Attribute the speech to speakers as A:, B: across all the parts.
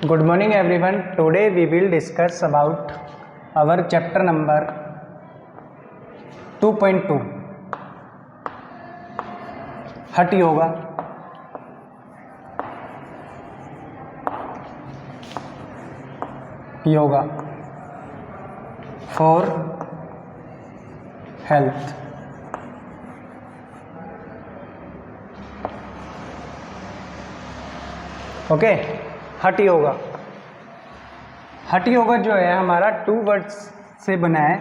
A: Good morning everyone. Today we will discuss about our chapter number 2.2 हठ yoga. Yoga for health. Okay, हठ योगा. हठ योगा जो है हमारा 2 वर्ड्स से बना है.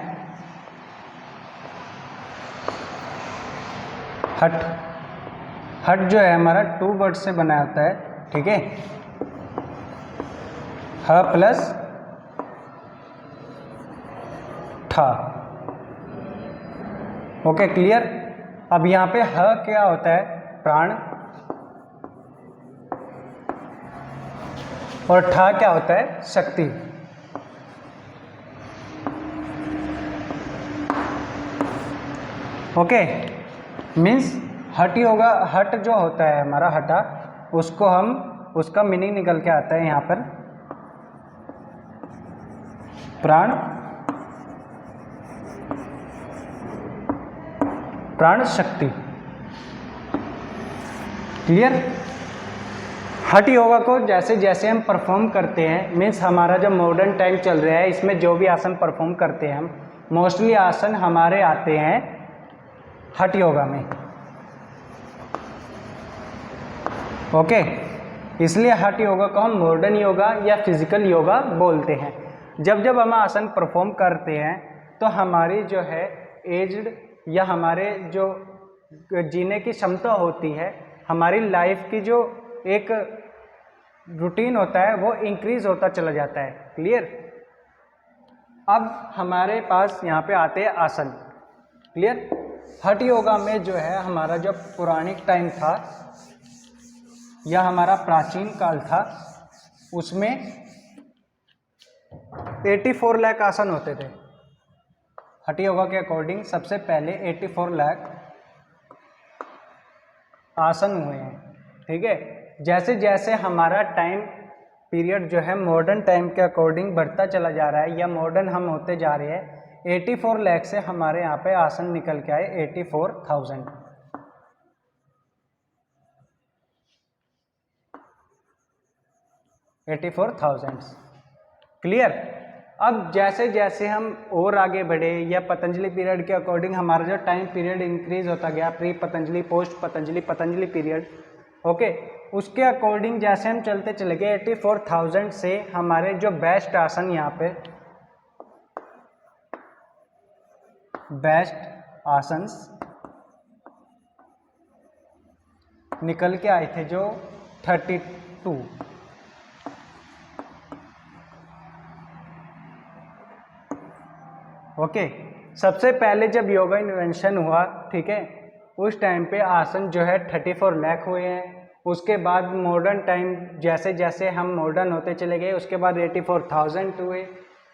A: हठ हठ जो है हमारा 2 वर्ड्स से बना होता है. ठीक है, ह प्लस ठा. Okay, clear. अब यहाँ पे ह क्या होता है? प्राण. और ठा क्या होता है? शक्ति. ओके, मीन्स हठ योगा, हठ जो होता है हमारा हठा, उसको हम उसका मीनिंग निकल के आता है यहाँ पर प्राण, प्राण शक्ति. क्लियर. हठ योगा को जैसे जैसे हम परफॉर्म करते हैं, मीन्स हमारा जो मॉडर्न टाइम चल रहा है, इसमें जो भी आसन परफॉर्म करते हैं हम, मोस्टली आसन हमारे आते हैं हठ योगा में. ओके, इसलिए हठ योगा को हम मॉडर्न योगा या फिजिकल योगा बोलते हैं. जब जब हम आसन परफॉर्म करते हैं तो हमारी जो है एज्ड या हमारे जो जीने की क्षमता होती है, हमारी लाइफ की जो एक रूटीन होता है वो इंक्रीज होता चला जाता है. क्लियर. अब हमारे पास यहाँ पे आते हैं आसन. क्लियर. हठ योगा में जो है हमारा जो पौराणिक टाइम था या हमारा प्राचीन काल था, उसमें 84 लाख आसन होते थे. हठ योगा के अकॉर्डिंग सबसे पहले 84 लाख आसन हुए हैं. ठीक है. जैसे जैसे हमारा टाइम पीरियड जो है मॉडर्न टाइम के अकॉर्डिंग बढ़ता चला जा रहा है या मॉडर्न हम होते जा रहे हैं, 84 लाख से हमारे यहाँ पे आसन निकल के आए 84,000. क्लियर. अब जैसे जैसे हम और आगे बढ़े या पतंजलि पीरियड के अकॉर्डिंग हमारा जो टाइम पीरियड इंक्रीज होता गया, pre Patanjali, post Patanjali, Patanjali period. Okay, उसके अकॉर्डिंग जैसे हम चलते चले गए 84,000 से हमारे जो बेस्ट आसन यहाँ पे बेस्ट आसन्स निकल के आए थे जो 32. ओके, सबसे पहले जब योगा इन्वेंशन हुआ, ठीक है, उस टाइम पे आसन जो है 34 लाख हुए हैं. उसके बाद मॉडर्न टाइम जैसे जैसे हम मॉडर्न होते चले गए, उसके बाद 84,000 हुए.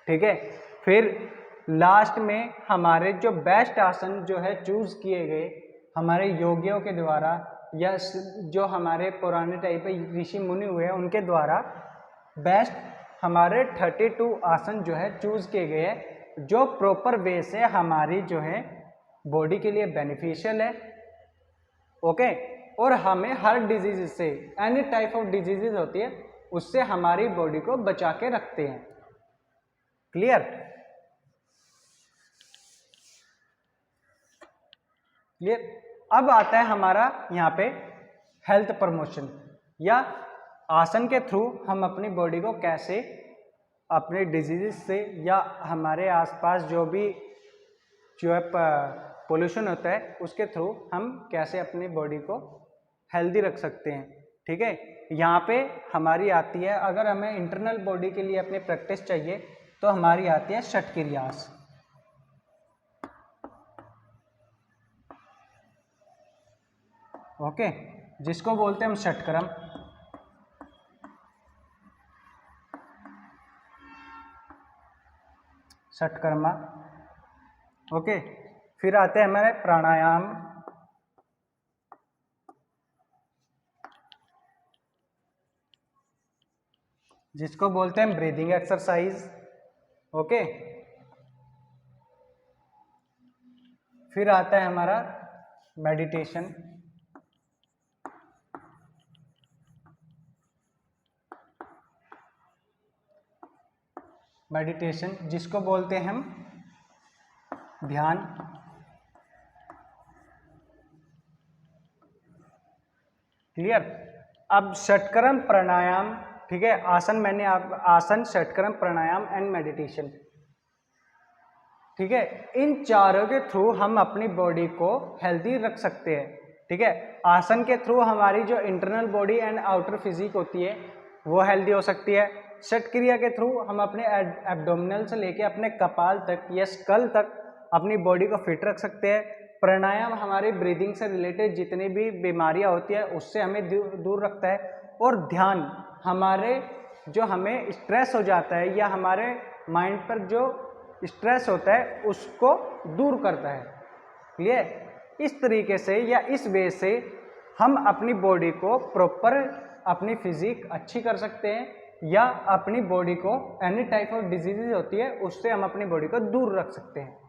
A: ठीक है. फिर लास्ट में हमारे जो बेस्ट आसन जो है चूज किए गए हमारे योगियों के द्वारा या जो हमारे पुराने टाइम पे ऋषि मुनि हुए उनके द्वारा, बेस्ट हमारे 32 आसन जो है चूज किए गए जो प्रॉपर वे से हमारी जो है बॉडी के लिए बेनिफिशियल है. ओके, और हमें हर डिजीज से, एनी टाइप ऑफ डिजीजेज होती है, उससे हमारी बॉडी को बचा के रखते हैं. क्लियर. क्लियर. अब आता है हमारा यहाँ पे हेल्थ प्रमोशन, या आसन के थ्रू हम अपनी बॉडी को कैसे अपने डिजीजेस से या हमारे आसपास जो भी जो है पोल्यूशन होता है उसके थ्रू हम कैसे अपनी बॉडी को हेल्दी रख सकते हैं. ठीक है. यहाँ पे हमारी आती है, अगर हमें इंटरनल बॉडी के लिए अपनी प्रैक्टिस चाहिए तो हमारी आती है षट क्रियास. ओके, जिसको बोलते हैं हम षटक्रम. षटकर्मा. ओके, फिर आते हैं हमारे प्राणायाम. जिसको बोलते हैं ब्रीदिंग एक्सरसाइज। ओके, फिर आता है हमारा मेडिटेशन। मेडिटेशन जिसको बोलते हैं हम ध्यान। क्लियर। अब षटक्रम प्राणायाम, ठीक है, आसन मैंने आसन, षटक्रम, प्राणायाम एंड मेडिटेशन, ठीक है, इन चारों के थ्रू हम अपनी बॉडी को हेल्दी रख सकते हैं। ठीक है, आसन के थ्रू हमारी जो internal body and outer physique होती है वो हेल्दी हो सकती है। षट क्रिया के थ्रू हम अपने एब्डोमिनल से लेके अपने कपाल तक या स्कल तक अपनी बॉडी को फिट रख सकते हैं। प्राणायाम हमारी ब्रीदिंग से रिलेटेड जितनी भी बीमारियां होती है उससे हमें दूर रखता है। और ध्यान हमारे जो हमें स्ट्रेस हो जाता है या हमारे माइंड पर जो स्ट्रेस होता है उसको दूर करता है। क्लियर। इस तरीके से या इस वे से हम अपनी बॉडी को प्रॉपर, अपनी फिजिक अच्छी कर सकते हैं या अपनी बॉडी को एनी टाइप ऑफ डिजीज होती है उससे हम अपनी बॉडी को दूर रख सकते हैं।